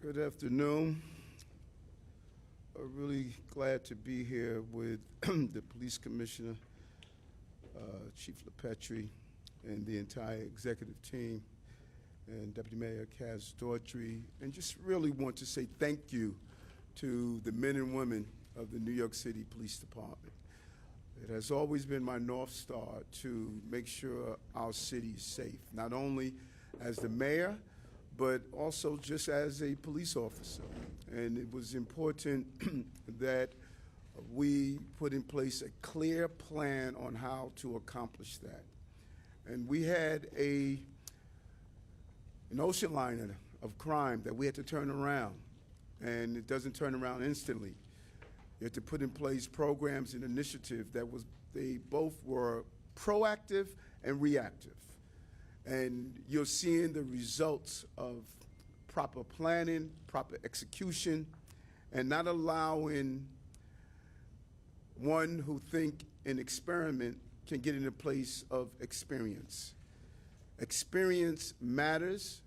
Good afternoon. I'm really glad to be here with the Police Commissioner, Chief LaPetrie, and the entire executive team, and Deputy Mayor Kaz Daughtry, and just really want to say thank you to the men and women of the New York City Police Department. It has always been my North Star to make sure our city is safe, not only as the mayor, but also just as a police officer. And it was important that we put in place a clear plan on how to accomplish that. And we had an ocean liner of crime that we had to turn around, and it doesn't turn around instantly. You had to put in place programs and initiatives they both were proactive and reactive. And you're seeing the results of proper planning, proper execution, and not allowing one who think an experiment can get in a place of experience. Experience matters,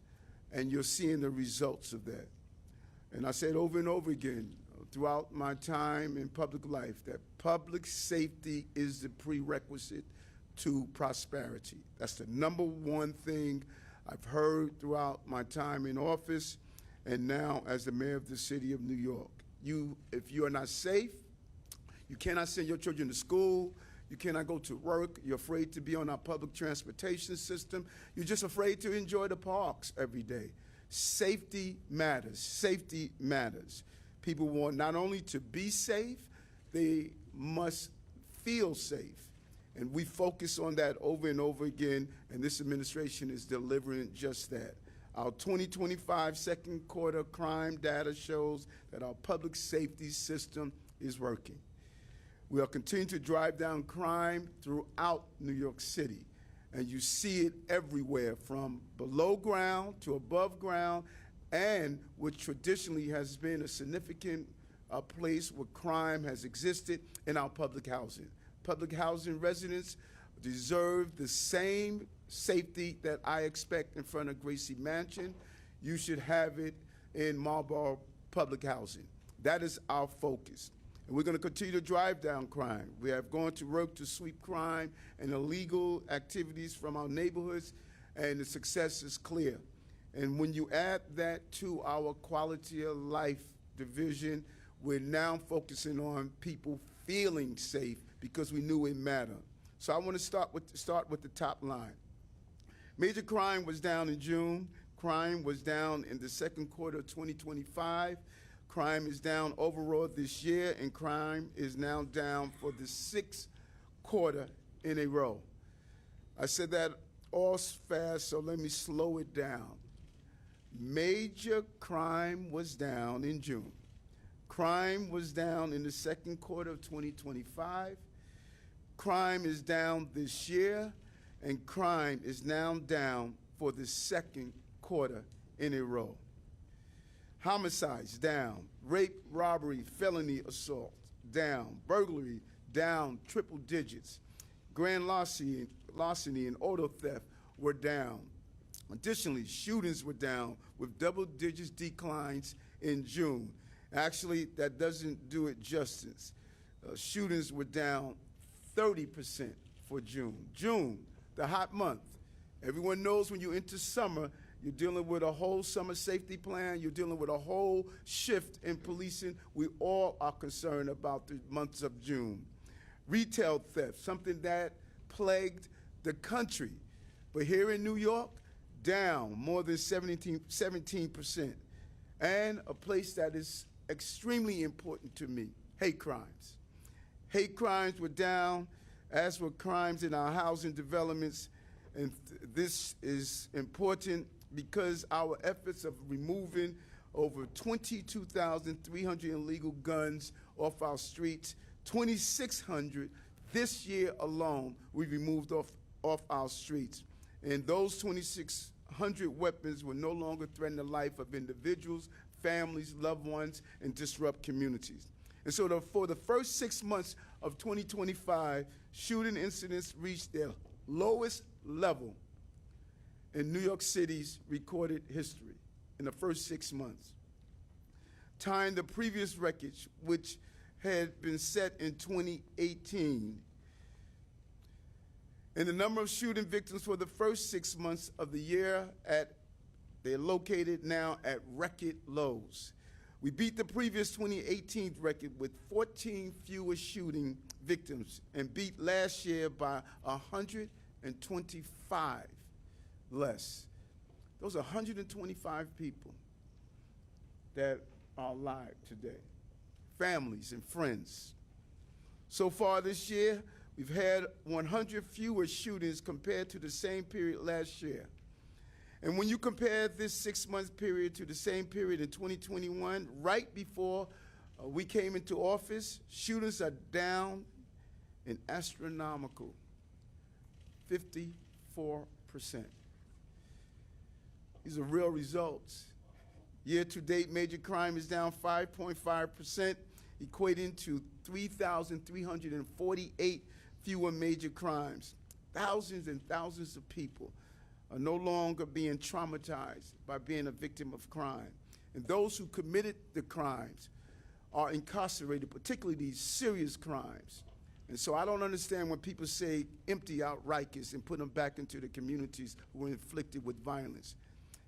and you're seeing the results of that. And I said over and over again throughout my time in public life that public safety is the prerequisite to prosperity. That's the number one thing I've heard throughout my time in office and now as the mayor of the city of New York. If you are not safe, you cannot send your children to school, you cannot go to work, you're afraid to be on our public transportation system, you're just afraid to enjoy the parks every day. Safety matters. Safety matters. People want not only to be safe, they must feel safe. And we focus on that over and over again, and this administration is delivering just that. Our 2025 second quarter crime data shows that our public safety system is working. We are continuing to drive down crime throughout New York City, and you see it everywhere, from below ground to above ground, and which traditionally has been a significant place where crime has existed in our public housing. Public housing residents deserve the same safety that I expect in front of Gracie Mansion. You should have it in Marlborough Public Housing. That is our focus. And we're going to continue to drive down crime. We have gone to work to sweep crime and illegal activities from our neighborhoods, and the success is clear. And when you add that to our quality of life division, we're now focusing on people feeling safe because we knew it mattered. So I want to start with the top line. Major crime was down in June. Crime was down in the second quarter of 2025. Crime is down overall this year, and crime is now down for the sixth quarter in a row. I said that all fast, so let me slow it down. Major crime was down in June. Crime was down in the second quarter of 2025. Crime is down this year, and crime is now down for the second quarter in a row. Homicides down, rape, robbery, felony assault down, burglary down triple digits, grand larceny and auto theft were down. Additionally, shootings were down with double-digit declines in June. Actually, that doesn't do it justice. Shootings were down 30% for June. June, the hot month. Everyone knows when you enter summer, you're dealing with a whole summer safety plan. You're dealing with a whole shift in policing. We all are concerned about the months of June. Retail theft, something that plagued the country. But here in New York, down more than 17%. And a place that is extremely important to me, hate crimes. Hate crimes were down, as were crimes in our housing developments. And this is important because our efforts of removing over 22,300 illegal guns off our streets, 2,600 this year alone we removed off our streets. And those 2,600 weapons will no longer threaten the life of individuals, families, loved ones, and disrupt communities. And so for the first 6 months of 2025, shooting incidents reached their lowest level in New York City's recorded history in the first 6 months. tying the previous record, which had been set in 2018. And the number of shooting victims for the first 6 months of the year, they're located now at record lows. We beat the previous 2018 record with 14 fewer shooting victims and beat last year by 125 less. Those are 125 people that are alive today, families and friends. So far this year, we've had 100 fewer shootings compared to the same period last year. And when you compare this 6-month period to the same period in 2021, right before we came into office, shootings are down an astronomical 54%. These are real results. Year-to-date, major crime is down 5.5%, equating to 3,348 fewer major crimes. Thousands and thousands of people are no longer being traumatized by being a victim of crime. And those who committed the crimes are incarcerated, particularly these serious crimes. And so I don't understand when people say empty out Rikers and put them back into the communities who were inflicted with violence.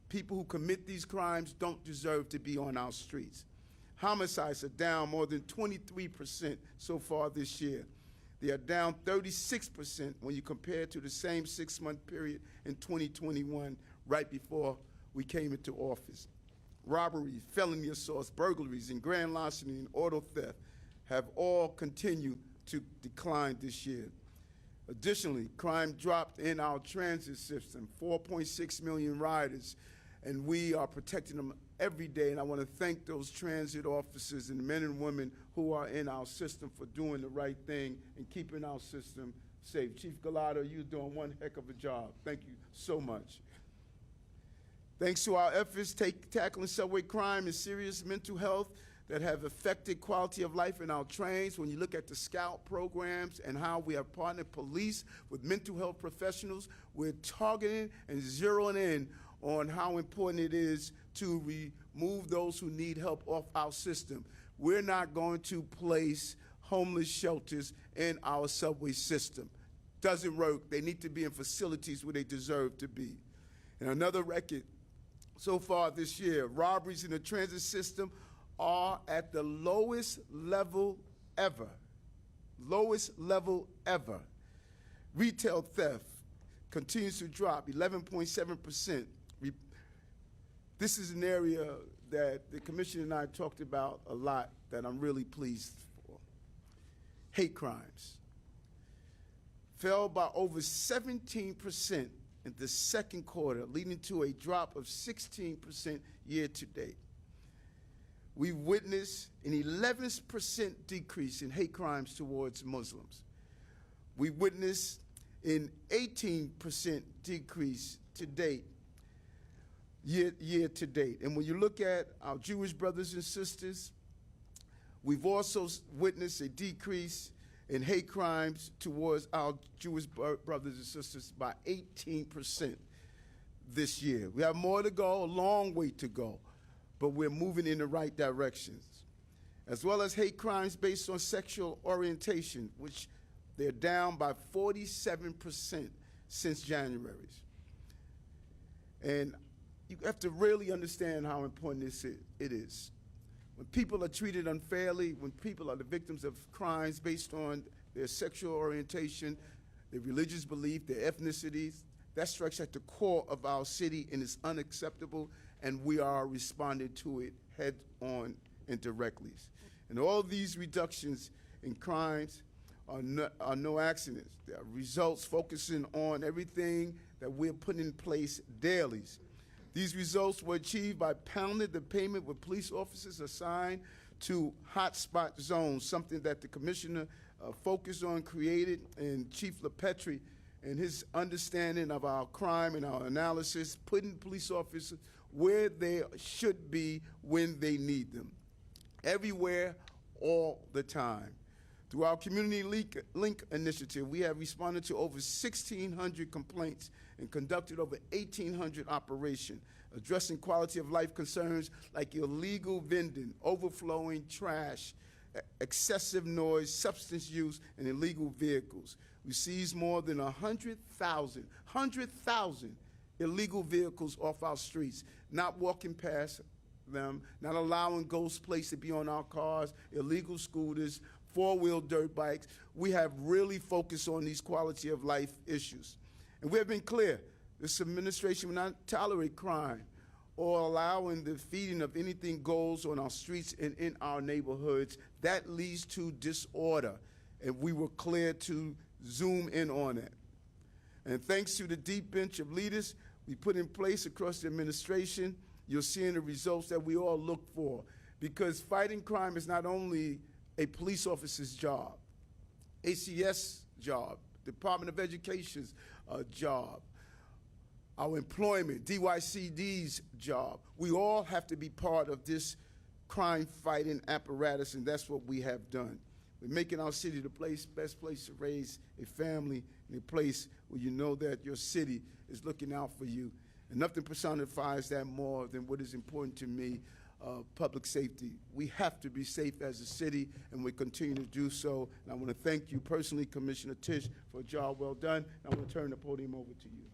People who commit these crimes don't deserve to be on our streets. Homicides are down more than 23% so far this year. They are down 36% when you compare to the same 6-month period in 2021, right before we came into office. Robberies, felony assaults, burglaries, and grand larceny and auto theft have all continued to decline this year. Additionally, crime dropped in our transit system, 4.6 million riders, and we are protecting them every day. And I want to thank those transit officers and men and women who are in our system for doing the right thing and keeping our system safe. Chief Gallardo, you're doing one heck of a job. Thank you so much. Thanks to our efforts tackling subway crime and serious mental health that have affected quality of life in our trains, when you look at the Scout programs and how we have partnered police with mental health professionals, we're targeting and zeroing in on how important it is to remove those who need help off our system. We're not going to place homeless shelters in our subway system. Doesn't work. They need to be in facilities where they deserve to be. And another record so far this year, robberies in the transit system are at the lowest level ever. Lowest level ever. Retail theft continues to drop 11.7%. This is an area that the Commissioner and I talked about a lot that I'm really pleased for. Hate crimes fell by over 17% in the second quarter, leading to a drop of 16% year to date. We witnessed an 11% decrease in hate crimes towards Muslims. We witnessed an 18% decrease to date, year to date. And when you look at our Jewish brothers and sisters, we've also witnessed a decrease in hate crimes towards our Jewish brothers and sisters by 18% this year. We have more to go, a long way to go, but we're moving in the right directions. As well as hate crimes based on sexual orientation, which they're down by 47% since January. And you have to really understand how important it is. When people are treated unfairly, when people are the victims of crimes based on their sexual orientation, their religious belief, their ethnicities, that strikes at the core of our city and is unacceptable, and we are responding to it head on and directly. And all these reductions in crimes are no accidents. They are results focusing on everything that we're putting in place daily. These results were achieved by pounding the pavement with police officers assigned to hotspot zones, something that the Commissioner focused on, created, and Chief LaPetrie and his understanding of our crime and our analysis, putting police officers where they should be when they need them, everywhere, all the time. Through our Community Link initiative, we have responded to over 1,600 complaints and conducted over 1,800 operations, addressing quality of life concerns like illegal vending, overflowing trash, excessive noise, substance use, and illegal vehicles. We seized more than 100,000 illegal vehicles off our streets, not walking past them, not allowing ghost plates to be on our cars, illegal scooters, four-wheel dirt bikes. We have really focused on these quality of life issues. And we have been clear, this administration will not tolerate crime or allowing the feeding of anything goes on our streets and in our neighborhoods. That leads to disorder, and we were clear to zoom in on it. And thanks to the deep bench of leaders we put in place across the administration, you're seeing the results that we all look for. Because fighting crime is not only a police officer's job, ACS job, Department of Education's job, our employment, DYCD's job. We all have to be part of this crime-fighting apparatus, and that's what we have done. We're making our city the best place to raise a family, and a place where you know that your city is looking out for you. And nothing personifies that more than what is important to me, public safety. We have to be safe as a city, and we continue to do so. And I want to thank you personally, Commissioner Tisch, for a job well done. And I want to turn the podium over to you.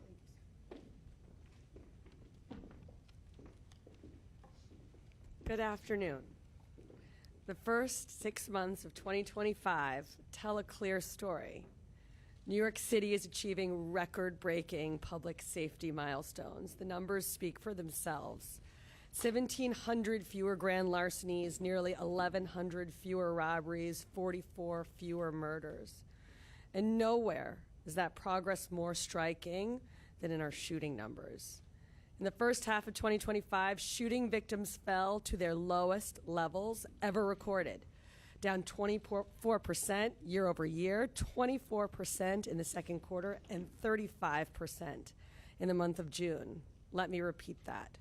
Good afternoon. The first 6 months of 2025 tell a clear story. New York City is achieving record-breaking public safety milestones. The numbers speak for themselves. 1,700 fewer grand larcenies, nearly 1,100 fewer robberies, 44 fewer murders. And nowhere is that progress more striking than in our shooting numbers. In the first half of 2025, shooting victims fell to their lowest levels ever recorded, down 24% year over year, 24% in the second quarter, and 35% in the month of June. Let me repeat that.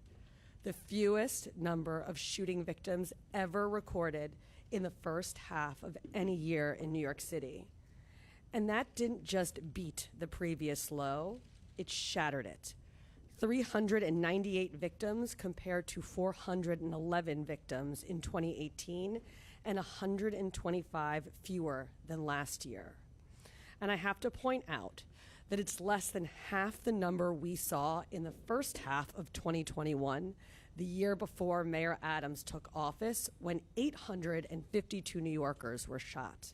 The fewest number of shooting victims ever recorded in the first half of any year in New York City. And that didn't just beat the previous low, it shattered it. 398 victims compared to 411 victims in 2018 and 125 fewer than last year. And I have to point out that it's less than half the number we saw in the first half of 2021, the year before Mayor Adams took office, when 852 New Yorkers were shot.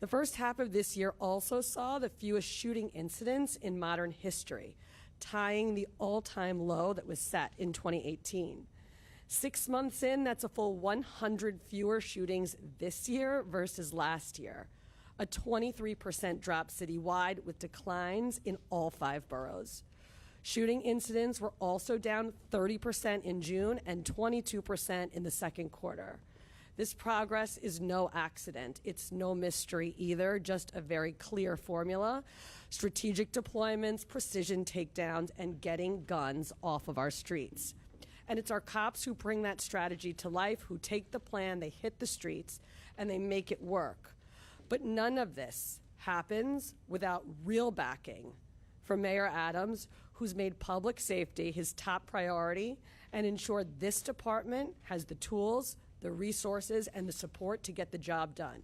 The first half of this year also saw the fewest shooting incidents in modern history, tying the all-time low that was set in 2018. 6 months in, that's a full 100 fewer shootings this year versus last year, a 23% drop citywide with declines in all 5 boroughs. Shooting incidents were also down 30% in June and 22% in the second quarter. This progress is no accident. It's no mystery either, just a very clear formula: strategic deployments, precision takedowns, and getting guns off of our streets. And it's our cops who bring that strategy to life, who take the plan, they hit the streets, and they make it work. But none of this happens without real backing from Mayor Adams, who's made public safety his top priority and ensured this department has the tools, the resources, and the support to get the job done.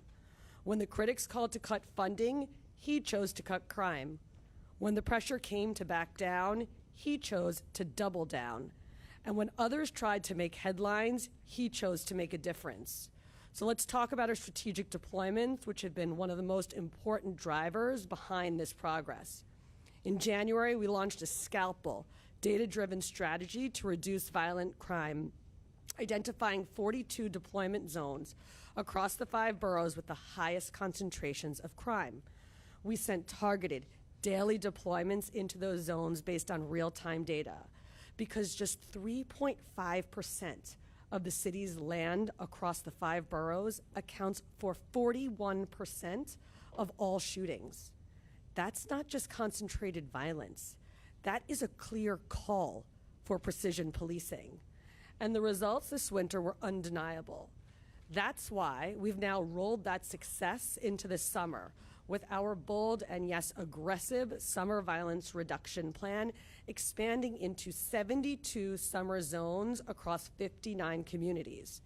When the critics called to cut funding, he chose to cut crime. When the pressure came to back down, he chose to double down. And when others tried to make headlines, he chose to make a difference. So let's talk about our strategic deployments, which have been one of the most important drivers behind this progress. In January, we launched a scalpel, data-driven strategy to reduce violent crime, identifying 42 deployment zones across the 5 boroughs with the highest concentrations of crime. We sent targeted daily deployments into those zones based on real-time data, because just 3.5% of the city's land across the 5 boroughs accounts for 41% of all shootings. That's not just concentrated violence. That is a clear call for precision policing. And the results this winter were undeniable. That's why we've now rolled that success into the summer, with our bold and, yes, aggressive summer violence reduction plan expanding into 72 summer zones across 59 communities.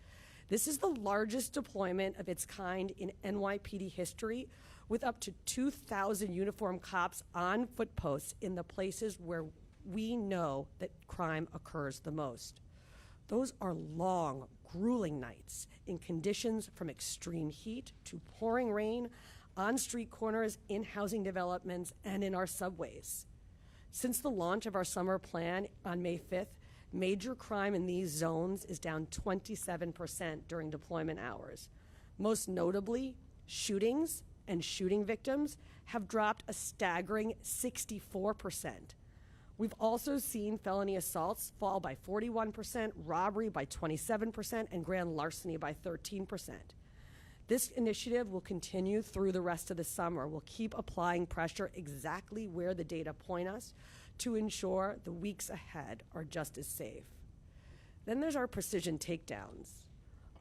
This is the largest deployment of its kind in NYPD history, with up to 2,000 uniformed cops on foot posts in the places where we know that crime occurs the most. Those are long, grueling nights in conditions from extreme heat to pouring rain, on street corners, in housing developments, and in our subways. Since the launch of our summer plan on May 5th, major crime in these zones is down 27% during deployment hours. Most notably, shootings and shooting victims have dropped a staggering 64%. We've also seen felony assaults fall by 41%, robbery by 27%, and grand larceny by 13%. This initiative will continue through the rest of the summer. We'll keep applying pressure exactly where the data point us to ensure the weeks ahead are just as safe. Then there's our precision takedowns.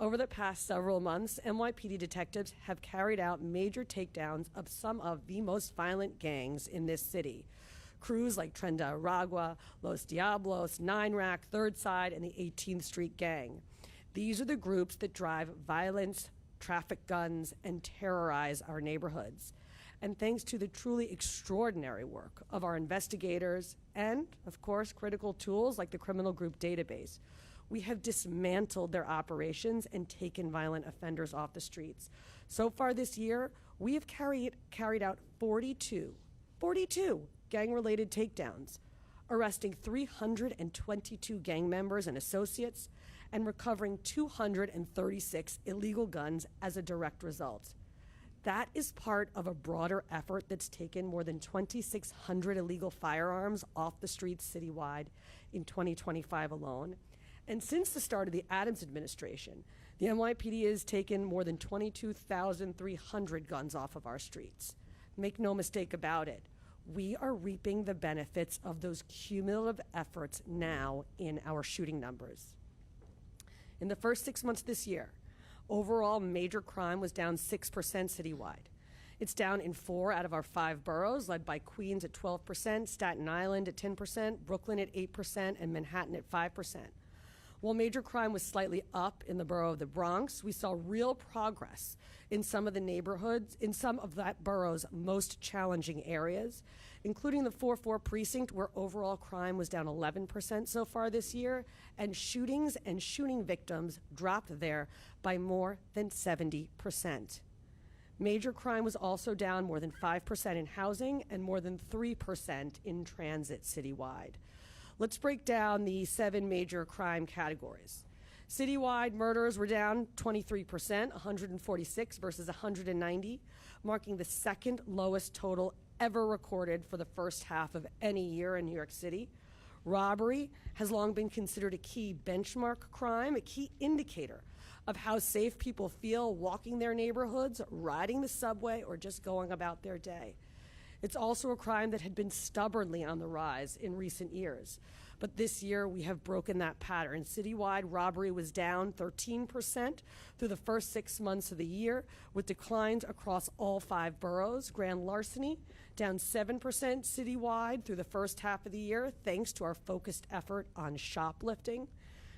Over the past several months, NYPD detectives have carried out major takedowns of some of the most violent gangs in this city. Crews like Tren de Aragua, Los Diablos, 9-Rack, Third Side, and the 18th Street Gang. These are the groups that drive violence, traffic guns, and terrorize our neighborhoods. And thanks to the truly extraordinary work of our investigators and, of course, critical tools like the criminal group database, we have dismantled their operations and taken violent offenders off the streets. So far this year, we have carried out 42 gang-related takedowns, arresting 322 gang members and associates, and recovering 236 illegal guns as a direct result. That is part of a broader effort that's taken more than 2,600 illegal firearms off the streets citywide in 2025 alone. And since the start of the Adams administration, the NYPD has taken more than 22,300 guns off of our streets. Make no mistake about it, we are reaping the benefits of those cumulative efforts now in our shooting numbers. In the first 6 months this year, overall major crime was down 6% citywide. It's down in 4 out of our 5 boroughs, led by Queens at 12%, Staten Island at 10%, Brooklyn at 8%, and Manhattan at 5%. While major crime was slightly up in the borough of the Bronx, we saw real progress in some of the neighborhoods, in some of that borough's most challenging areas, including the 4-4 precinct, where overall crime was down 11% so far this year, and shootings and shooting victims dropped there by more than 70%. Major crime was also down more than 5% in housing and more than 3% in transit citywide. Let's break down the 7 major crime categories. Citywide murders were down 23%, 146 versus 190, marking the second lowest total ever recorded for the first half of any year in New York City. Robbery has long been considered a key benchmark crime, a key indicator of how safe people feel walking their neighborhoods, riding the subway, or just going about their day. It's also a crime that had been stubbornly on the rise in recent years. But this year, we have broken that pattern. Citywide robbery was down 13% through the first 6 months of the year, with declines across all 5 boroughs. Grand larceny down 7% citywide through the first half of the year, thanks to our focused effort on shoplifting.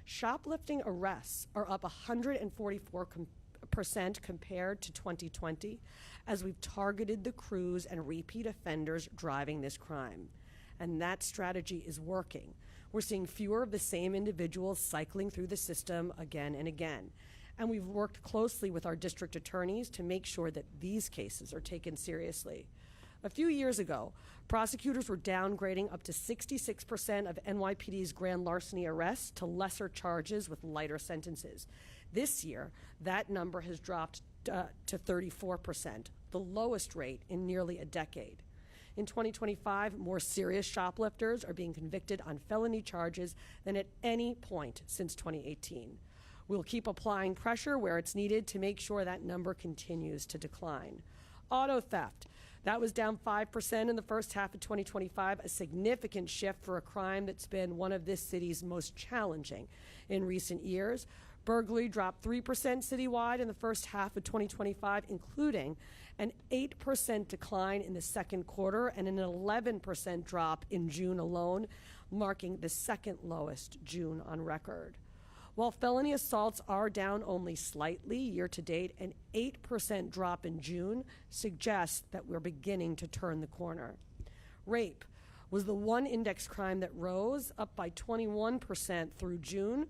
Shoplifting arrests are up 144% compared to 2020, as we've targeted the crews and repeat offenders driving this crime. And that strategy is working. We're seeing fewer of the same individuals cycling through the system again and again. And we've worked closely with our district attorneys to make sure that these cases are taken seriously. A few years ago, prosecutors were downgrading up to 66% of NYPD's grand larceny arrests to lesser charges with lighter sentences. This year, that number has dropped to 34%, the lowest rate in nearly a decade. In 2025, more serious shoplifters are being convicted on felony charges than at any point since 2018. We'll keep applying pressure where it's needed to make sure that number continues to decline. Auto theft, that was down 5% in the first half of 2025, a significant shift for a crime that's been one of this city's most challenging in recent years. Burglary dropped 3% citywide in the first half of 2025, including an 8% decline in the second quarter and an 11% drop in June alone, marking the second lowest June on record. While felony assaults are down only slightly year to date, an 8% drop in June suggests that we're beginning to turn the corner. Rape was the one index crime that rose, up by 21% through June.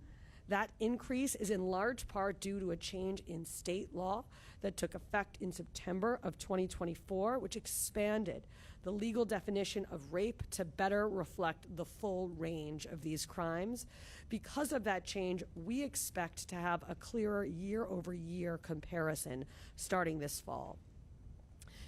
That increase is in large part due to a change in state law that took effect in September of 2024, which expanded the legal definition of rape to better reflect the full range of these crimes. Because of that change, we expect to have a clearer year-over-year comparison starting this fall.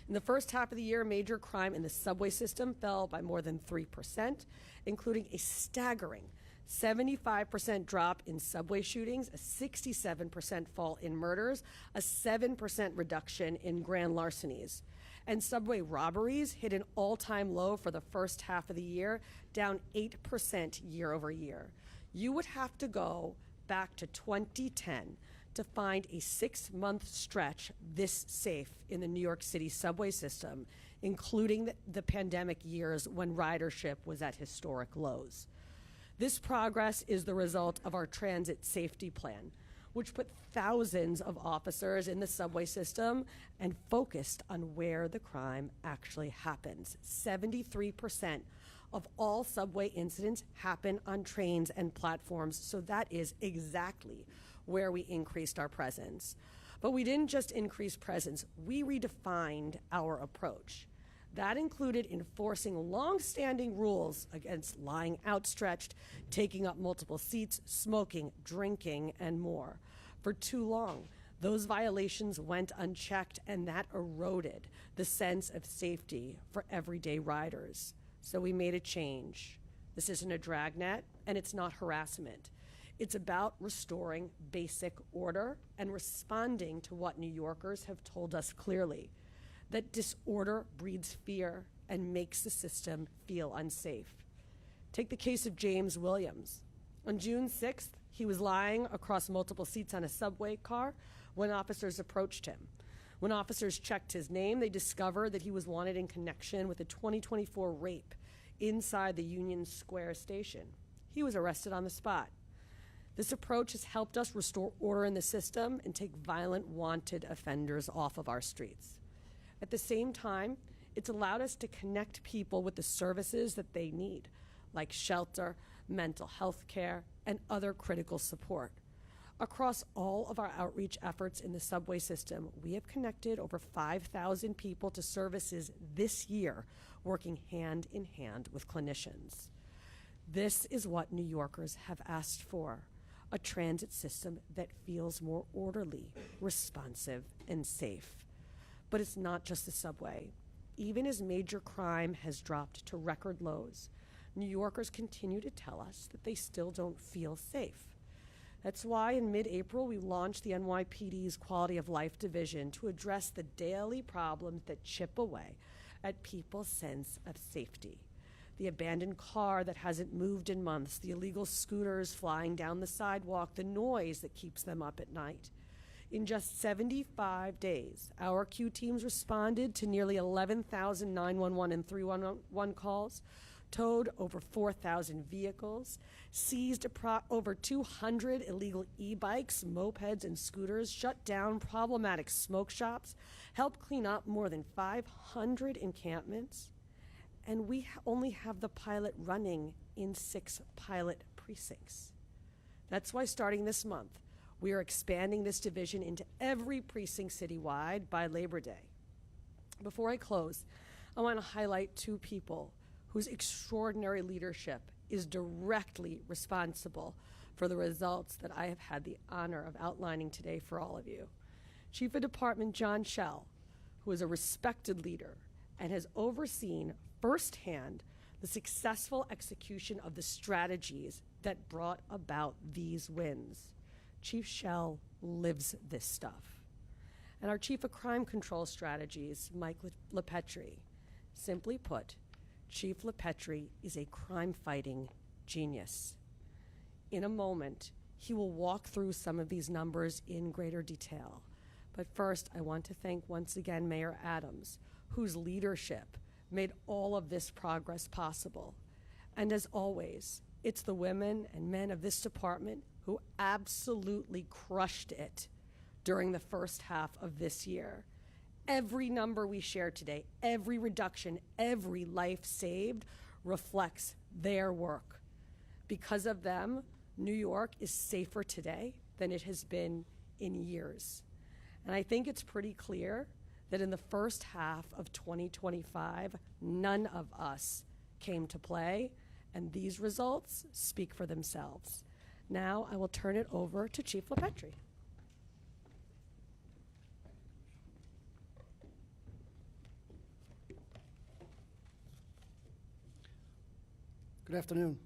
In the first half of the year, major crime in the subway system fell by more than 3%, including a staggering 75% drop in subway shootings, a 67% fall in murders, a 7% reduction in grand larcenies. And subway robberies hit an all-time low for the first half of the year, down 8% year over year. You would have to go back to 2010 to find a 6-month stretch this safe in the New York City subway system, including the pandemic years when ridership was at historic lows. This progress is the result of our transit safety plan, which put thousands of officers in the subway system and focused on where the crime actually happens. 73% of all subway incidents happen on trains and platforms, so that is exactly where we increased our presence. But we didn't just increase presence, we redefined our approach. That included enforcing long-standing rules against lying outstretched, taking up multiple seats, smoking, drinking, and more. For too long, those violations went unchecked, and that eroded the sense of safety for everyday riders. So we made a change. This isn't a dragnet, and it's not harassment. It's about restoring basic order and responding to what New Yorkers have told us clearly, that disorder breeds fear and makes the system feel unsafe. Take the case of James Williams. On June 6th, he was lying across multiple seats on a subway car when officers approached him. When officers checked his name, they discovered that he was wanted in connection with a 2024 rape inside the Union Square station. He was arrested on the spot. This approach has helped us restore order in the system and take violent wanted offenders off of our streets. At the same time, it's allowed us to connect people with the services that they need, like shelter, mental health care, and other critical support. Across all of our outreach efforts in the subway system, we have connected over 5,000 people to services this year, working hand in hand with clinicians. This is what New Yorkers have asked for, a transit system that feels more orderly, responsive, and safe. But it's not just the subway. Even as major crime has dropped to record lows, New Yorkers continue to tell us that they still don't feel safe. That's why in mid-April we launched the NYPD's Quality of Life Division to address the daily problems that chip away at people's sense of safety. The abandoned car that hasn't moved in months, the illegal scooters flying down the sidewalk, the noise that keeps them up at night. In just 75 days, our Q teams responded to nearly 11,000 911 and 311 calls, towed over 4,000 vehicles, seized over 200 illegal e-bikes, mopeds, and scooters, shut down problematic smoke shops, helped clean up more than 500 encampments, and we only have the pilot running in 6 pilot precincts. That's why starting this month, we are expanding this division into every precinct citywide by Labor Day. Before I close, I want to highlight 2 people whose extraordinary leadership is directly responsible for the results that I have had the honor of outlining today for all of you. Chief of Department John Schell, who is a respected leader and has overseen firsthand the successful execution of the strategies that brought about these wins. Chief Schell lives this stuff. And our Chief of Crime Control Strategies, Mike LaPetrie. Simply put, Chief LaPetrie is a crime-fighting genius. In a moment, He will walk through some of these numbers in greater detail. But first, I want to thank once again Mayor Adams, whose leadership made all of this progress possible. And as always, it's the women and men of this department who absolutely crushed it during the first half of this year. Every number we share today, every reduction, every life saved reflects their work. Because of them, New York is safer today than it has been in years. And I think it's pretty clear that in the first half of 2025, none of us came to play, and these results speak for themselves. Now I will turn it over to Chief LaPetrie. Good afternoon.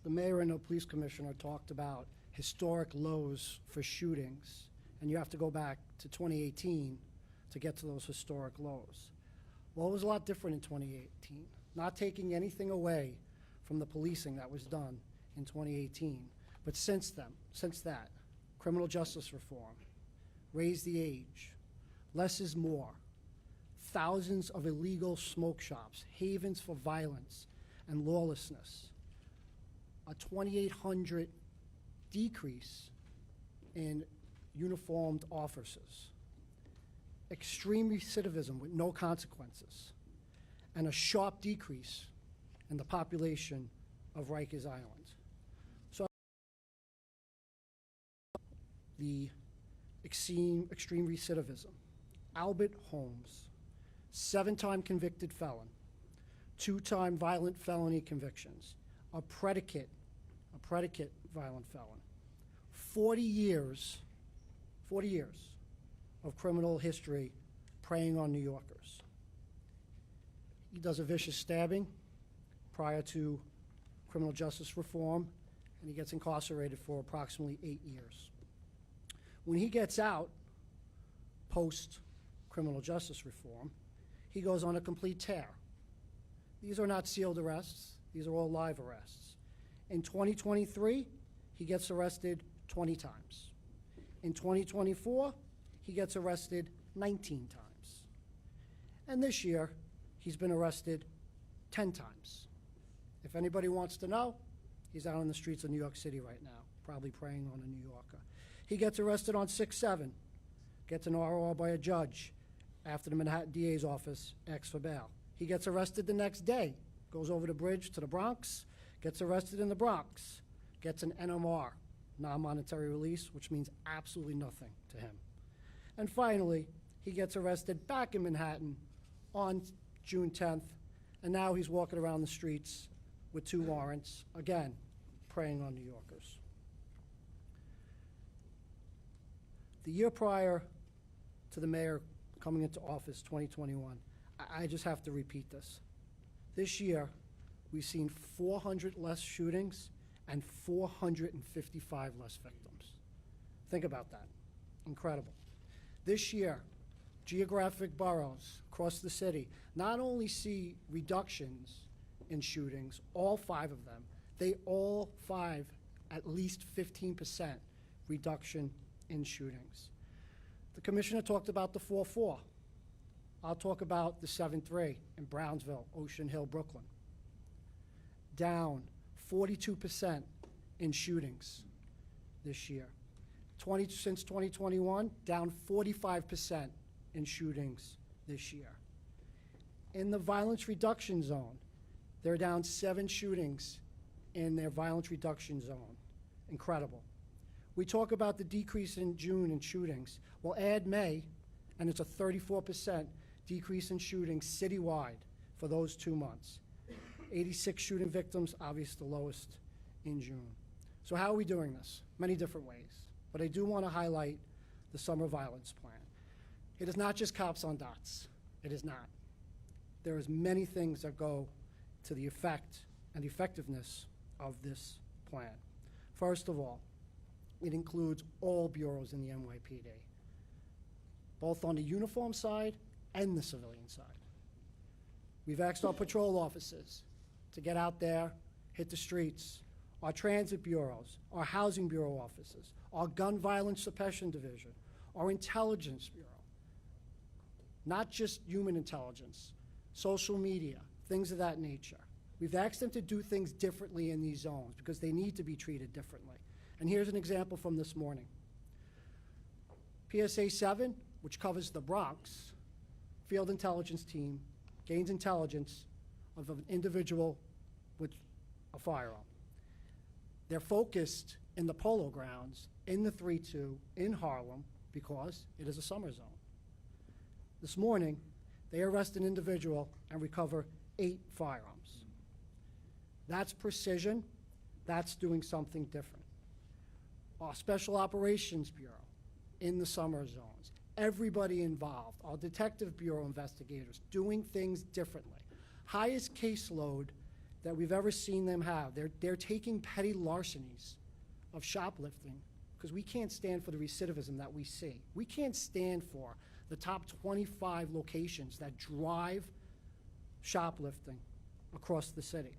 The mayor and the police commissioner talked about historic lows for shootings, and you have to go back to 2018 to get to those historic lows. Well, it was a lot different in 2018, not taking anything away from the policing that was done in 2018. But since that, criminal justice reform, raise the age, less is more, thousands of illegal smoke shops, havens for violence and lawlessness, a 2,800 decrease in uniformed officers, extreme recidivism with no consequences, and a sharp decrease in the population of Rikers Island. So the extreme recidivism, Albert Holmes, 7-time convicted felon, 2-time violent felony convictions, a predicate violent felon, 40 years of criminal history preying on New Yorkers. He does a vicious stabbing prior to criminal justice reform, and he gets incarcerated for approximately 8 years. When he gets out, post criminal justice reform, he goes on a complete tear. These are not sealed arrests. These are all live arrests. In 2023, he gets arrested 20 times. In 2024, he gets arrested 19 times. And this year, he's been arrested 10 times. If anybody wants to know, he's out on the streets of New York City right now, probably preying on a New Yorker. He gets arrested on 6/7, gets an ROR by a judge after the Manhattan DA's office asks for bail. He gets arrested the next day, goes over the bridge to the Bronx, gets arrested in the Bronx, gets an NMR, non-monetary release, which means absolutely nothing to him. And finally, he gets arrested back in Manhattan on June 10th, and now he's walking around the streets with 2 warrants, again, preying on New Yorkers. The year prior to the mayor coming into office, 2021, I just have to repeat this. This year, we've seen 400 less shootings and 455 less victims. Think about that. Incredible. This year, geographic boroughs across the city not only see reductions in shootings, all 5 of them, they all 5 at least 15% reduction in shootings. The commissioner talked about the 4-4. I'll talk about the 7-3 in Brownsville, Ocean Hill, Brooklyn. Down 42% in shootings this year. Since 2021, down 45% in shootings this year. In the violence reduction zone, they're down 7 shootings in their violence reduction zone. Incredible. We talk about the decrease in June in shootings. Well, add May, and it's a 34% decrease in shootings citywide for those 2 months. 86 shooting victims, obviously the lowest in June. So how are we doing this? Many different ways. But I do want to highlight the summer violence plan. It is not just cops on dots. It is not. There is many things that go to the effect and effectiveness of this plan. First of all, it includes all bureaus in the NYPD, both on the uniform side and the civilian side. We've asked our patrol officers to get out there, hit the streets, our transit bureaus, our housing bureau offices, our gun violence suppression division, our intelligence bureau. Not just human intelligence, social media, things of that nature. We've asked them to do things differently in these zones because they need to be treated differently. And here's an example from this morning. PSA 7, which covers the Bronx, field intelligence team gains intelligence of an individual with a firearm. They're focused in the Polo Grounds, in the 3-2, in Harlem, because it is a summer zone. This morning, they arrest an individual and recover 8 firearms. That's precision. That's doing something different. Our Special Operations Bureau in the summer zones, everybody involved, our Detective Bureau investigators doing things differently. Highest caseload that we've ever seen them have. They're taking petty larcenies of shoplifting because we can't stand for the recidivism that we see. We can't stand for the top 25 locations that drive shoplifting across the city.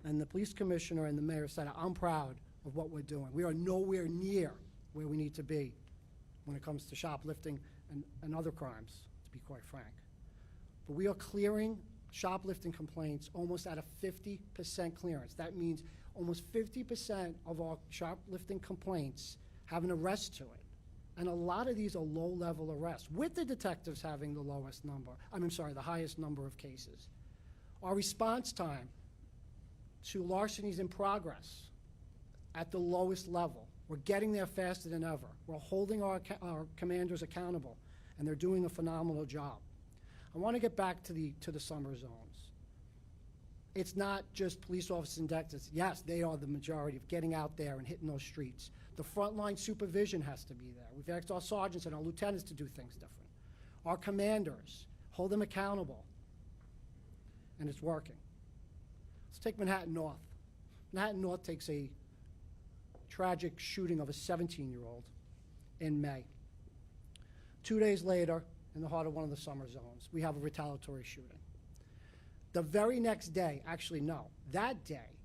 And the police commissioner and the mayor said, I'm proud of what we're doing. We are nowhere near where we need to be when it comes to shoplifting and other crimes, to be quite frank. But we are clearing shoplifting complaints almost at a 50% clearance. That means almost 50% of our shoplifting complaints have an arrest to it. And a lot of these are low-level arrests, with the detectives having the lowest number, the highest number of cases. Our response time to larcenies in progress at the lowest level. We're getting there faster than ever. We're holding our commanders accountable, and they're doing a phenomenal job. I want to get back to the summer zones. It's not just police officers and detectives. Yes, they are the majority of getting out there and hitting those streets. The frontline supervision has to be there. We've asked our sergeants and our lieutenants to do things different. Our commanders, hold them accountable, and it's working. Let's take Manhattan North. Manhattan North takes a tragic shooting of a 17-year-old in May. 2 days later, in the heart of one of the summer zones, we have a retaliatory shooting. The very next day, actually no, that day,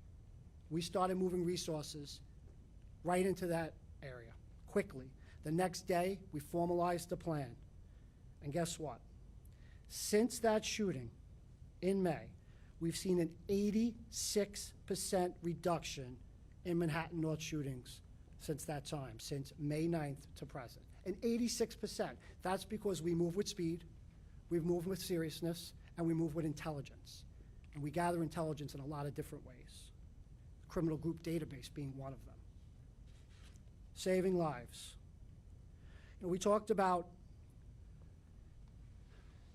we started moving resources right into that area, quickly. The next day, we formalized the plan. And guess what? Since that shooting in May, we've seen an 86% reduction in Manhattan North shootings since that time, since May 9th to present. An 86%. That's because we move with speed, we move with seriousness, and we move with intelligence. And we gather intelligence in a lot of different ways. Criminal group database being one of them. Saving lives. You know, we talked about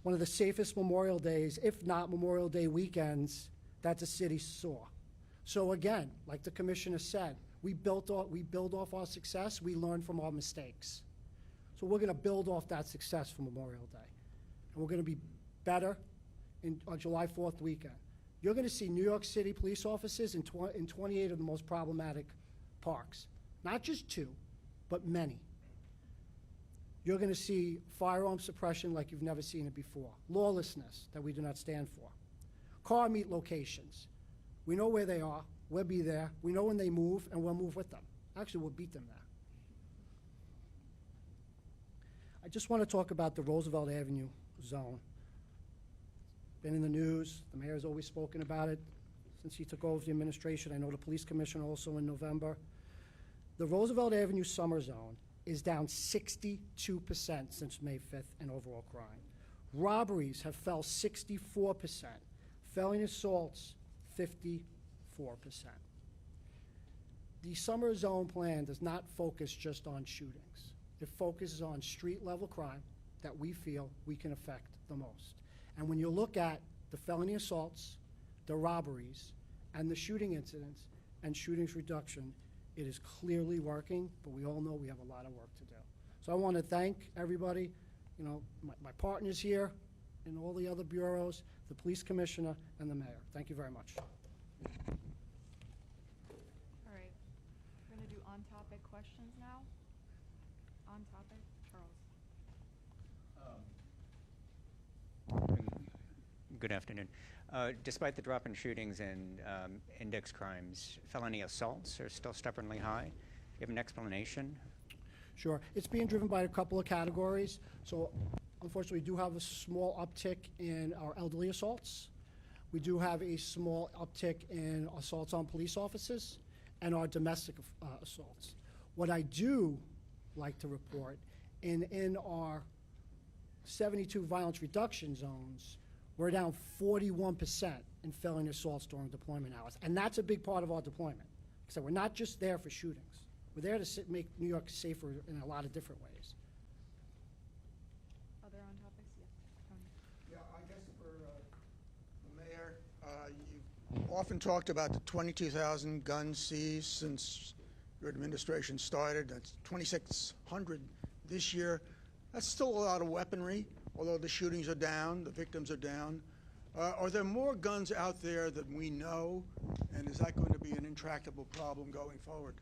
one of the safest Memorial Days, if not Memorial Day weekends, that the city saw. So again, like the commissioner said, we build off our success, we learn from our mistakes. So we're going to build off that success for Memorial Day. And we're going to be better on July 4th weekend. You're going to see New York City police officers in 28 of the most problematic parks. Not just 2, but many. You're going to see firearm suppression like you've never seen it before. Lawlessness that we do not stand for. Car meet locations. We know where they are. We'll be there. We know when they move, and we'll move with them. Actually, we'll beat them there. I just want to talk about the Roosevelt Avenue zone. Been in the news. The mayor's always spoken about it since he took over the administration. I know the police commissioner also in November. The Roosevelt Avenue summer zone is down 62% since May 5th in overall crime. Robberies have fell 64%. Felony assaults, 54%. The summer zone plan does not focus just on shootings. It focuses on street-level crime that we feel we can affect the most. And when you look at the felony assaults, the robberies, and the shooting incidents and shootings reduction, it is clearly working, but we all know we have a lot of work to do. So I want to thank everybody, you know, my partners here and all the other bureaus, the police commissioner, and the mayor. Thank you very much. All right, we're going to do on-topic questions now. On topic, Charles. Good afternoon. Despite the drop in shootings and index crimes, felony assaults are still stubbornly high. Do you have an explanation? Sure. It's being driven by a couple of categories. So unfortunately, we do have a small uptick in our elderly assaults. We do have a small uptick in assaults on police officers and our domestic assaults. What I do like to report, in our 72 violence reduction zones, we're down 41% in felony assaults during deployment hours. And that's a big part of our deployment. So we're not just there for shootings. We're there to make New York safer in a lot of different ways. Other on topics? Yeah. Tony. Yeah, I guess for the mayor, you've often talked about the 22,000 guns seized since your administration started. That's 2,600 this year. That's still a lot of weaponry, although the shootings are down, the victims are down. Are there more guns out there than we know, and is that going to be an intractable problem going forward?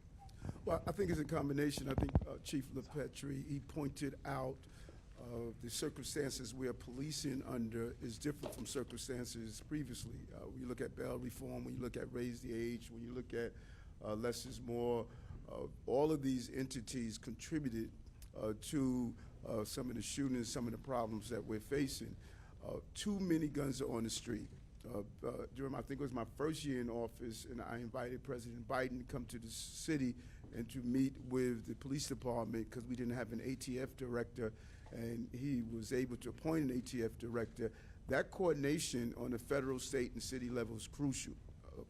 Well, I think it's a combination. I think Chief LaPetrie, he pointed out the circumstances we are policing under is different from circumstances previously. When you look at bail reform, when you look at raise the age, when you look at less is more, all of these entities contributed to some of the shootings, some of the problems that we're facing. Too many guns are on the street. During I think it was my first year in office, and I invited President Biden to come to the city and to meet with the police department because we didn't have an ATF director, and he was able to appoint an ATF director. That coordination on the federal, state, and city level is crucial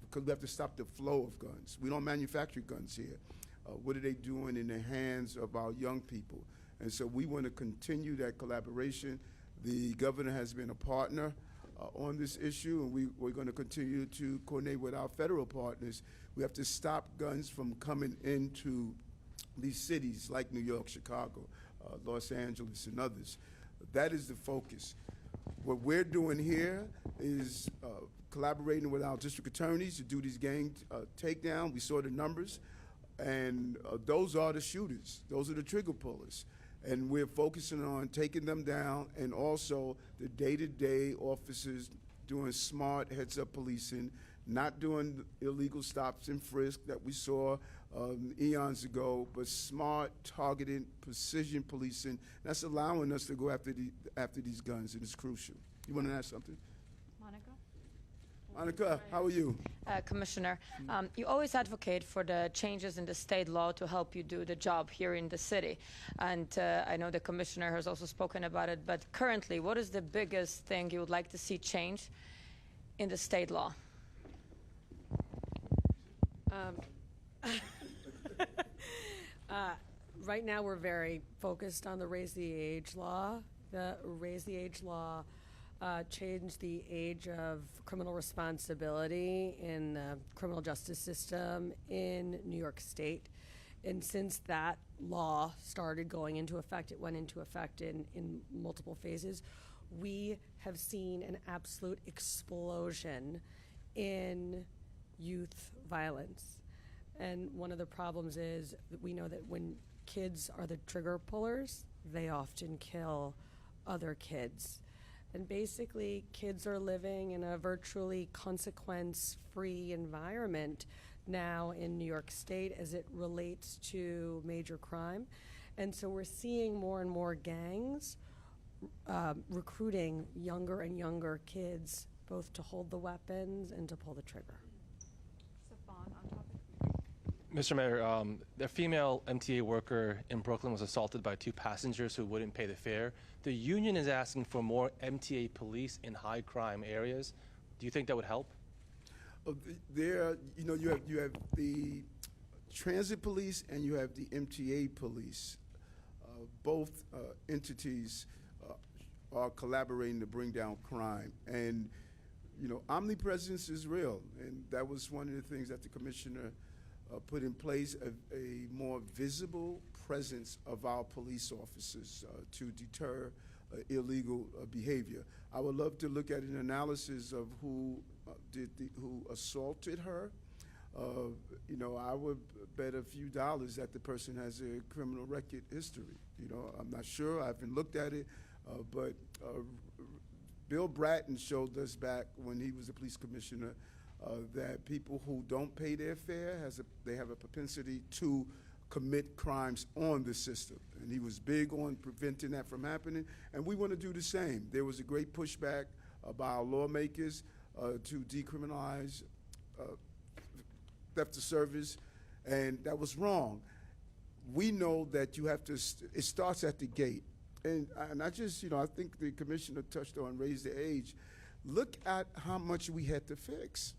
because we have to stop the flow of guns. We don't manufacture guns here. What are they doing in the hands of our young people? And so we want to continue that collaboration. The governor has been a partner on this issue, and we're going to continue to coordinate with our federal partners. We have to stop guns from coming into these cities like New York, Chicago, Los Angeles, and others. That is the focus. What we're doing here is collaborating with our district attorneys to do these gang takedown. We saw the numbers, and those are the shooters. Those are the trigger pullers. And we're focusing on taking them down, and also the day-to-day officers doing smart heads-up policing, not doing illegal stops and frisk that we saw eons ago, but smart, targeted, precision policing. That's allowing us to go after these guns, and it's crucial. You want to ask something? Monica? Monica, how are you? Commissioner, you always advocate for the changes in the state law to help you do the job here in the city. And I know the commissioner has also spoken about it, but currently, what is the biggest thing you would like to see change in the state law? Right now, we're very focused on the Raise the Age law. The Raise the Age law changed the age of criminal responsibility in the criminal justice system in New York State. And since that law started going into effect, it went into effect in multiple phases, we have seen an absolute explosion in youth violence. And one of the problems is that we know that when kids are the trigger pullers, they often kill other kids. And basically, kids are living in a virtually consequence-free environment now in New York State as it relates to major crime. And so we're seeing more and more gangs recruiting younger and younger kids, both to hold the weapons and to pull the trigger. Stefan, on topic. Mr. Mayor, a female MTA worker in Brooklyn was assaulted by two passengers who wouldn't pay the fare. The union is asking for more MTA police in high crime areas. Do you think that would help? There, you have the transit police and you have the MTA police. Both entities are collaborating to bring down crime. And, omnipresence is real. And that was one of the things that the commissioner put in place, a more visible presence of our police officers to deter illegal behavior. I would love to look at an analysis of who assaulted her. I would bet a few dollars that the person has a criminal record history. I'm not sure. I haven't looked at it, but Bill Bratton showed us back when he was the police commissioner that people who don't pay their fare, they have a propensity to commit crimes on the system. And he was big on preventing that from happening, and we want to do the same. There was a great pushback by our lawmakers to decriminalize theft of service, and that was wrong. We know that you have to, it starts at the gate. And I just, I think the commissioner touched on raise the age. Look at how much we had to fix.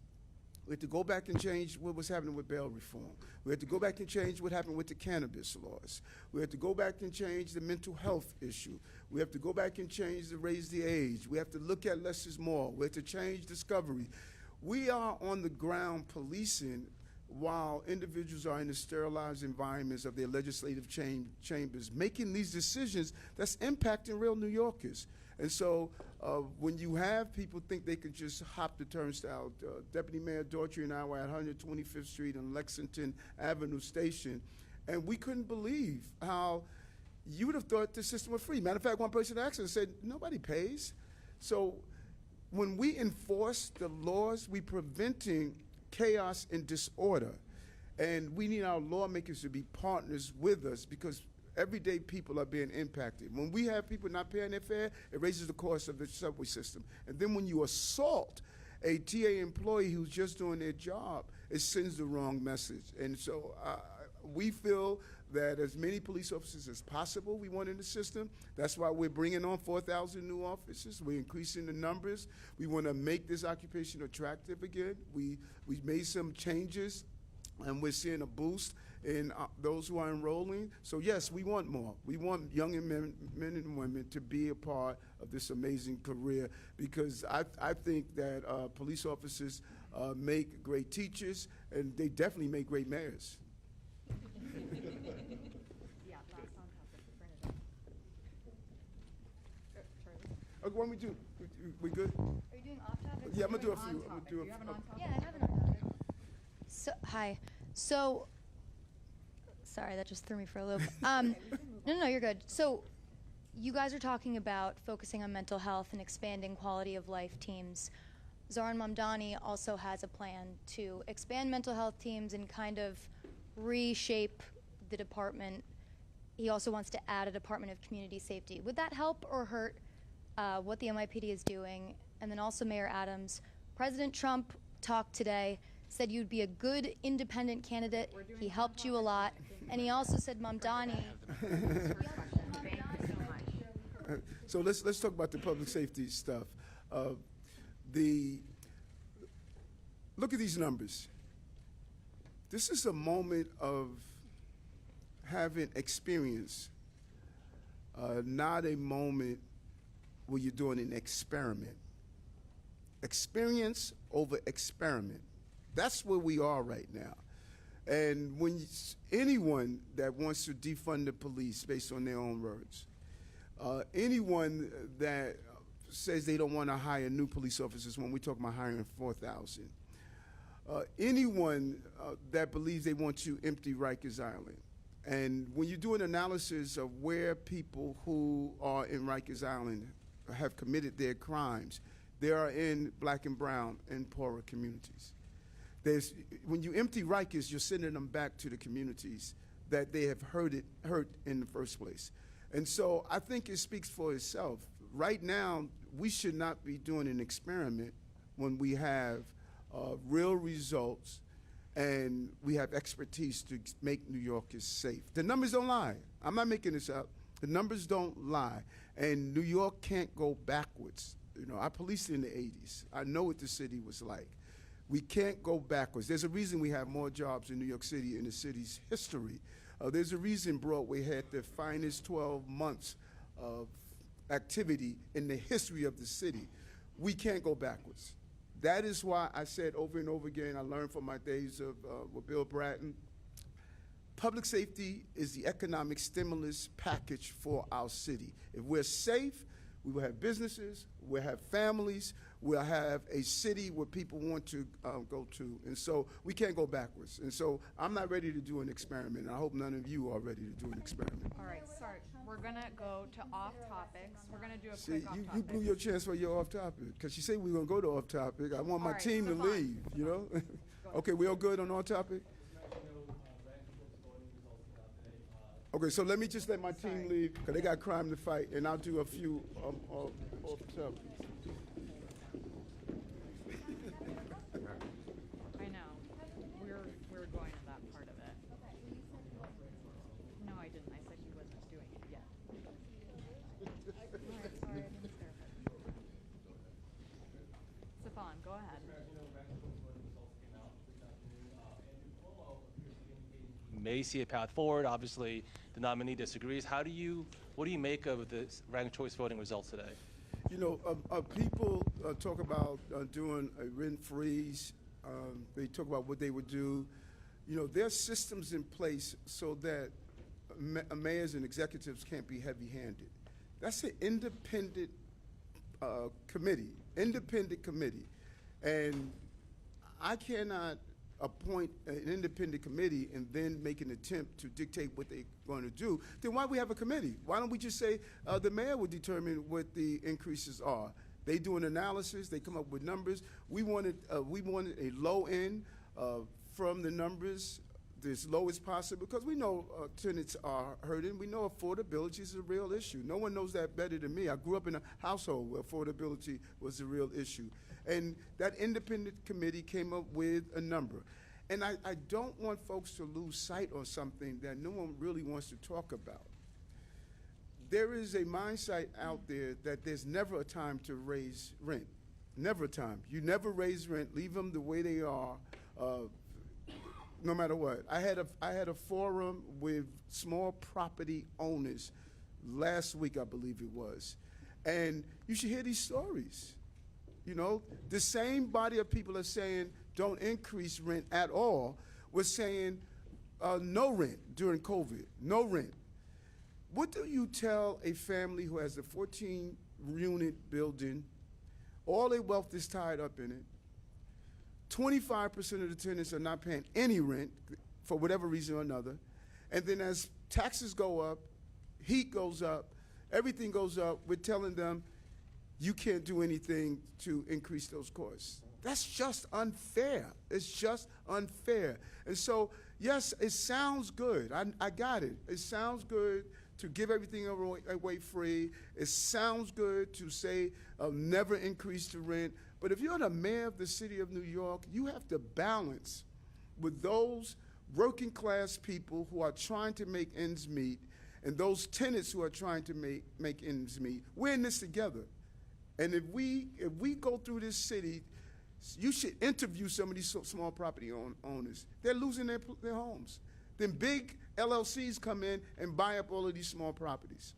We had to go back and change what was happening with bail reform. We had to go back and change what happened with the cannabis laws. We had to go back and change the mental health issue. We have to go back and change the raise the age. We have to look at less is more. We have to change discovery. We are on the ground policing while individuals are in the sterilized environments of their legislative chambers, making these decisions that's impacting real New Yorkers. And so when you have people think they can just hop the turnstile, Deputy Mayor Daughtry and I were at 125th Street and Lexington Avenue Station, and we couldn't believe how you would have thought the system was free. Matter of fact, one person asked us, said, nobody pays. So when we enforce the laws, we're preventing chaos and disorder. And we need our lawmakers to be partners with us because everyday people are being impacted. When we have people not paying their fare, it raises the cost of the subway system. And then when you assault a TA employee who's just doing their job, it sends the wrong message. And so we feel that as many police officers as possible we want in the system. That's why we're bringing on 4,000 new officers. We're increasing the numbers. We want to make this occupation attractive again. We made some changes, and we're seeing a boost in those who are enrolling. So yes, we want more. We want young men and women to be a part of this amazing career because I think that police officers make great teachers, and they definitely make great mayors. Yeah, last on topic, Bernadette. Charlie. Okay, what we do? We good? Are you doing off topic? Yeah, I'm gonna do a On few. I'm gonna topic. do Do a you have an few. on topic? Yeah, I have an on topic. So, hi. So, sorry, that just threw me for a loop. No, you're good. So, you guys are talking about focusing on mental health and expanding quality of life teams. Zoran Mamdani also has a plan to expand mental health teams and kind of reshape the department. He also wants to add a Department of Community Safety. Would that help or hurt what the NYPD is doing? And then also Mayor Adams, President Trump talked today, said you'd be a good independent candidate. He helped you a lot. And he also said Mamdani. So let's talk about the public safety stuff. Look at these numbers. This is a moment of having experience, not a moment where you're doing an experiment. Experience over experiment. That's where we are right now. And when anyone that wants to defund the police based on their own words, anyone that says they don't want to hire new police officers when we talk about hiring 4,000, anyone that believes they want to empty Rikers Island. And when you do an analysis of where people who are in Rikers Island have committed their crimes, they are in black and brown and poorer communities. When you empty Rikers, you're sending them back to the communities that they have hurt in the first place. And so I think it speaks for itself. Right now, we should not be doing an experiment when we have real results and we have expertise to make New Yorkers safe. The numbers don't lie. I'm not making this up. The numbers don't lie. And New York can't go backwards. You know, I policed in the 80s. I know what the city was like. We can't go backwards. There's a reason we have more jobs in New York City in the city's history. There's a reason Broadway had the finest 12 months of activity in the history of the city. We can't go backwards. That is why I said over and over again, I learned from my days of with Bill Bratton, public safety is the economic stimulus package for our city. If we're safe, we will have businesses, we'll have families, We'll have a city where people want to go to. And so we can't go backwards. And so I'm not ready to do an experiment. And I hope none of you are ready to do an experiment. All right, sorry. We're gonna go to off topics. We're gonna do a See, quick off you topic. blew your chance for your off topic. Because you say we're going to go to off topic. I want my All right, team to Stefan, leave, you know? Go Okay, we all good on off topic? Okay, so let me just let my team leave, because they got crime to fight, and I'll do a few off topic. I know. We're going to that part of it. No, I didn't. I said he wasn't doing it yet. Stefan, go ahead. May see a path forward. Obviously, the nominee disagrees. What do you make of the ranked choice voting results today? You know, people talk about doing a rent freeze. They talk about what they would do. You know, there's systems in place so that mayors and executives can't be heavy-handed. That's an independent committee, and I cannot appoint an independent committee and then make an attempt to dictate what they're going to do. Then why do we have a committee? Why don't we just say the mayor will determine what the increases are? They do an analysis, they come up with numbers. We wanted a low end from the numbers, as low as possible, because we know tenants are hurting. We know affordability is a real issue. No one knows that better than me. I grew up in a household where affordability was a real issue. And that independent committee came up with a number. And I don't want folks to lose sight on something that no one really wants to talk about. There is a mindset out there that there's never a time to raise rent. Never a time. You never raise rent. Leave them the way they are, no matter what. I had a forum with small property owners last week, I believe it was. And you should hear these stories. You know, the same body of people are saying don't increase rent at all was saying no rent during COVID, no rent. What do you tell a family who has a 14-unit building, all their wealth is tied up in it, 25% of the tenants are not paying any rent for whatever reason or another, and then as taxes go up, heat goes up, everything goes up, we're telling them you can't do anything to increase those costs. That's just unfair. It's just unfair. And so, yes, it sounds good. I got it. It sounds good to give everything away free. It sounds good to say never increase the rent. But if you're the mayor of the city of New York, you have to balance with those working class people who are trying to make ends meet and those tenants who are trying to make ends meet. We're in this together. And if we go through this city, you should interview some of these small property owners. They're losing their homes. Then big LLCs come in and buy up all of these small properties.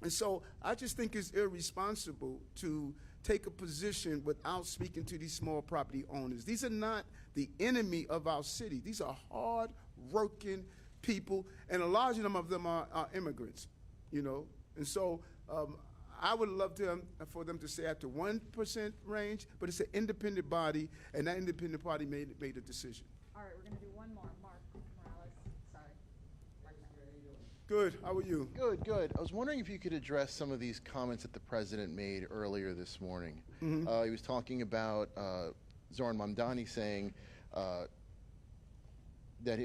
And so I just think it's irresponsible to take a position without speaking to these small property owners. These are not the enemy of our city. These are hard-working people, and a large number of them are immigrants, you know. And so I would love for them to stay at the 1% range, but it's an independent body, and that independent body made a decision. All right, we're gonna do one more. Mark Morales. Sorry. Mark. Good. How are you? Good, good. I was wondering if you could address some of these comments that the president made earlier this morning. He was talking about Zoran Mamdani saying that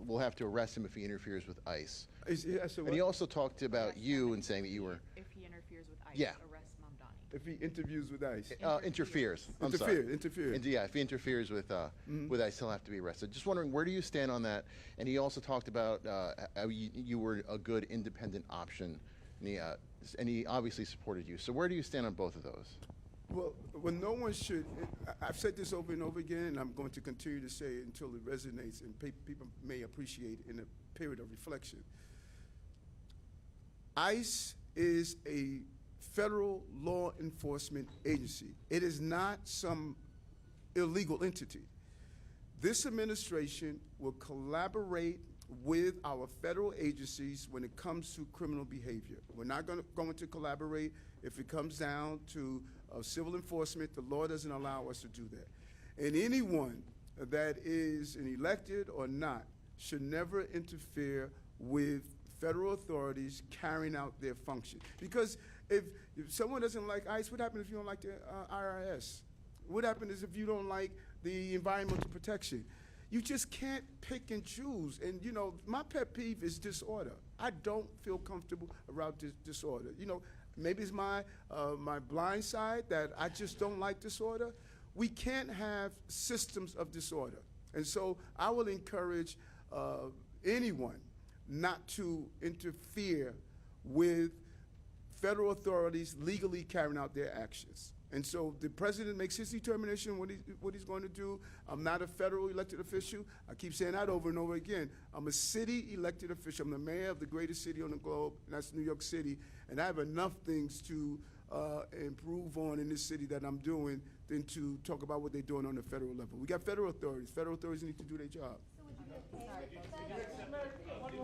we'll have to arrest him if he interferes with ICE. And he also talked about you and saying that you were. If he interferes with ICE, Yeah. arrest Mamdani. If he interviews with ICE. Interferes. I'm sorry. Interferes. Yeah, if he interferes with ICE, he'll have to be arrested. Just wondering, where do you stand on that? And he also talked about how you were a good independent option, and he obviously supported you. So where do you stand on both of those? Well, no one should. I've said this over and over again, and I'm going to continue to say it until it resonates and people may appreciate it in a period of reflection. ICE is a federal law enforcement agency. It is not some illegal entity. This administration will collaborate with our federal agencies when it comes to criminal behavior. We're not going to collaborate if it comes down to civil enforcement, the law doesn't allow us to do that. And anyone that is an elected or not should never interfere with federal authorities carrying out their function. Because if someone doesn't like ICE, what happens if you don't like the IRS? What happens if you don't like the environmental protection? You just can't pick and choose. And, you know, my pet peeve is disorder. I don't feel comfortable around disorder. You know, maybe it's my blind side that I just don't like disorder. We can't have systems of disorder. And so I will encourage anyone not to interfere with federal authorities legally carrying out their actions. And so the president makes his determination what he's going to do. I'm not a federal elected official. I keep saying that over and over again. I'm a city elected official. I'm the mayor of the greatest city on the globe, and that's New York City. And I have enough things to improve on in this city that I'm doing than to talk about what they're doing on the federal level. We got federal authorities. Federal authorities need to do their job. So would you